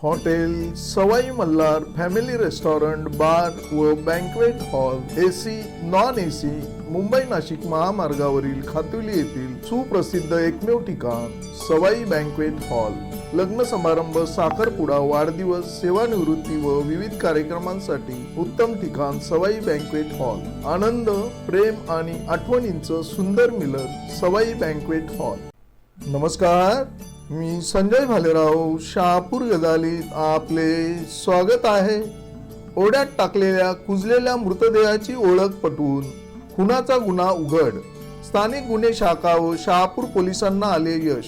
Hotel सवाई Malhar family restaurant bar व banquet hall AC non AC Mumbai Nashik महामार्गावरील खातुली येथील सुप्रसिद्ध एकमेव ठिकाण सवाई बँक्वेट हॉल। लग्न समारंभ, साखरपुडा, वाढदिवस, सेवानिवृत्ती व विविध कार्यक्रमांसाठी उत्तम ठिकाण सवाई बँक्वेट हॉल। आनंद, प्रेम आणि आठवणींचं सुंदर मिलन सवाई बँक्वेट हॉल। नमस्कार, मी संजय भालेराव शहापूर गजालीत आपले स्वागत आहे। ओढ्यात टाकलेल्या कुजलेल्या मृतदेहाची ओळख पटवून खुनाचा गुन्हा उघड, स्थानिक गुन्हे शाखा व शहापूर पोलिसांना आले यश।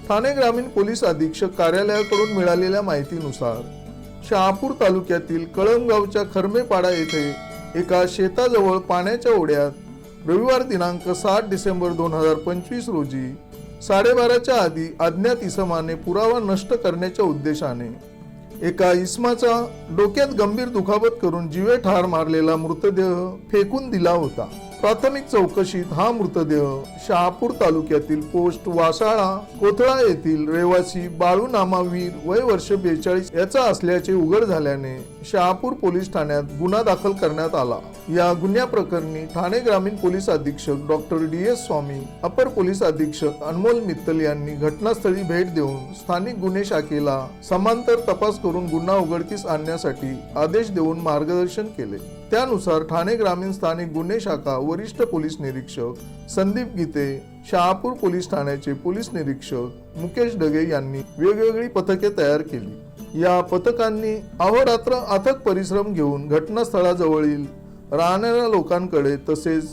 ठाणे ग्रामीण पोलीस अधीक्षक कार्यालयाकडून मिळालेल्या माहितीनुसार शहापूर तालुक्यातील कळमगावच्या खरमेपाडा येथे एका शेताजवळ पाण्याच्या ओढ्यात रविवार दिनांक 7 डिसेंबर 2025 रोजी 12:30च्या आधी अज्ञात इसमाने पुरावा नष्ट करण्याच्या उद्देशाने एका इसमाचा डोक्यात गंभीर दुखापत करून जीवे ठार मारलेला मृतदेह फेकून दिला होता। प्राथमिक चौकशीत हा मृतदेह शहापूर तालुक्यातील पोस्ट वासाळा कोथळा येथील रहिवासी बाळू नामावीर वय वर्ष 42 याचा असल्याचे उघड झाल्याने शहापूर पोलीस ठाण्यात गुन्हा दाखल करण्यात आला। या गुन्ह्या प्रकरणी ठाणे ग्रामीण पोलीस अधीक्षक डॉक्टर DS स्वामी, अपर पोलीस अधीक्षक अनमोल मित्तल यांनी घटनास्थळी भेट देऊन स्थानिक गुन्हे शाखेला समांतर तपास करून गुन्हा उघडकीस आणण्यासाठी आदेश देऊन मार्गदर्शन केले। त्यानुसार ठाणे ग्रामीण स्थानिक गुन्हे शाखा वरिष्ठ पोलीस निरीक्षक संदीप गीते, शहापूर पोलीस ठाण्याचे पोलीस निरीक्षक मुकेश ढगे यांनी वेगवेगळी पथके तयार केली। या पथकांनी अहोरात्र अथक परिश्रम घेऊन घटनास्थळाजवळील राहणाऱ्या लोकांकडे तसेच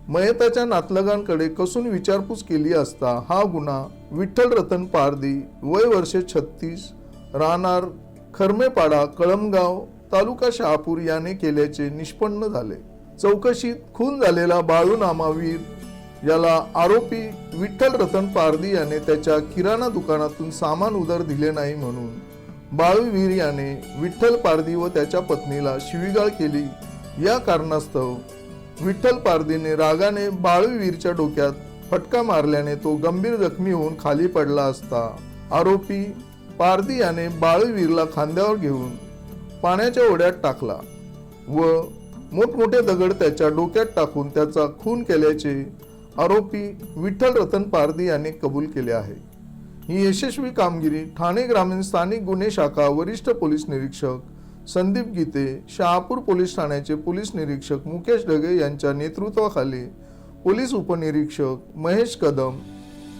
मयताच्या नातलगांकडे कसून विचारपूस केली असता हा गुन्हा विठ्ठल रतन पारदी वय वर्ष 36 राहणार खरमेपाडा कळमगाव तालुका शहापूर याने केल्याचे निष्पन्न झाले। चौकशीत खून झालेला बाळू नामावीर याला आरोपी विठ्ठल रतन पारदी याने त्याच्या किराणा दुकानातून सामान उधार दिले नाही म्हणून बाळूवीर याने विठ्ठल पारदी व त्याच्या पत्नीला शिवीगाळ केली। या कारणास्तव विठ्ठल पारदीने रागाने बाळूवीरच्या डोक्यात फटका मारल्याने तो गंभीर जखमी होऊन खाली पडला असता आरोपी पारदी याने बाळूवीरला खांद्यावर घेऊन पाण्याच्या ओढ्यात टाकला व मोठमोठे दगड त्याच्या डोक्यात टाकून त्याचा खून केल्याचे आरोपी विठ्ठल रतन पारदी याने कबूल केले आहे। ही यशस्वी कामगिरी ठाणे ग्रामीण स्थानिक गुन्हे शाखा वरिष्ठ पोलीस निरीक्षक संदीप गीते, शहापूर पोलीस ठाण्याचे पोलीस निरीक्षक मुकेश ढगे यांच्या नेतृत्वाखाली पोलीस उपनिरीक्षक महेश कदम,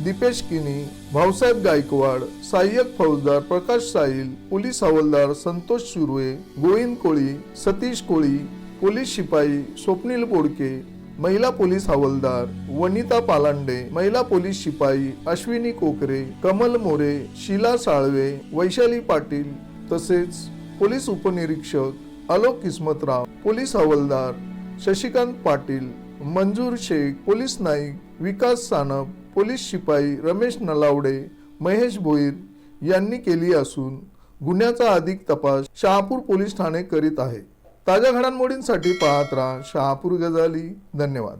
दीपेश किनी, भाऊसाहेब गायकवाड, सहाय्यक फौजदार प्रकाश साहिल, पोलीस हवालदार संतोष सुर्वे, गोविंद कोळी, सतीश कोळी, पोलीस शिपाई स्वप्नील बोडके, महिला पोलीस हवालदार वनिता पालांडे, महिला पोलीस शिपाई अश्विनी कोकरे, कमल मोरे, शीला साळवे, वैशाली पाटील तसेच पोलीस उपनिरीक्षक आलोक किस्मतराव, पोलीस हवालदार शशिकांत पाटील, मंजूर शेख, पोलीस नाईक विकास सानप, पोलीस शिपाई रमेश नलावडे, महेश भोईर यांनी केली असून गुन्ह्याचा अधिक तपास शहापूर पोलीस ठाणे करीत आहे। ताज्या घडामोडींसाठी पाहत राहा शहापूर गजाली। धन्यवाद।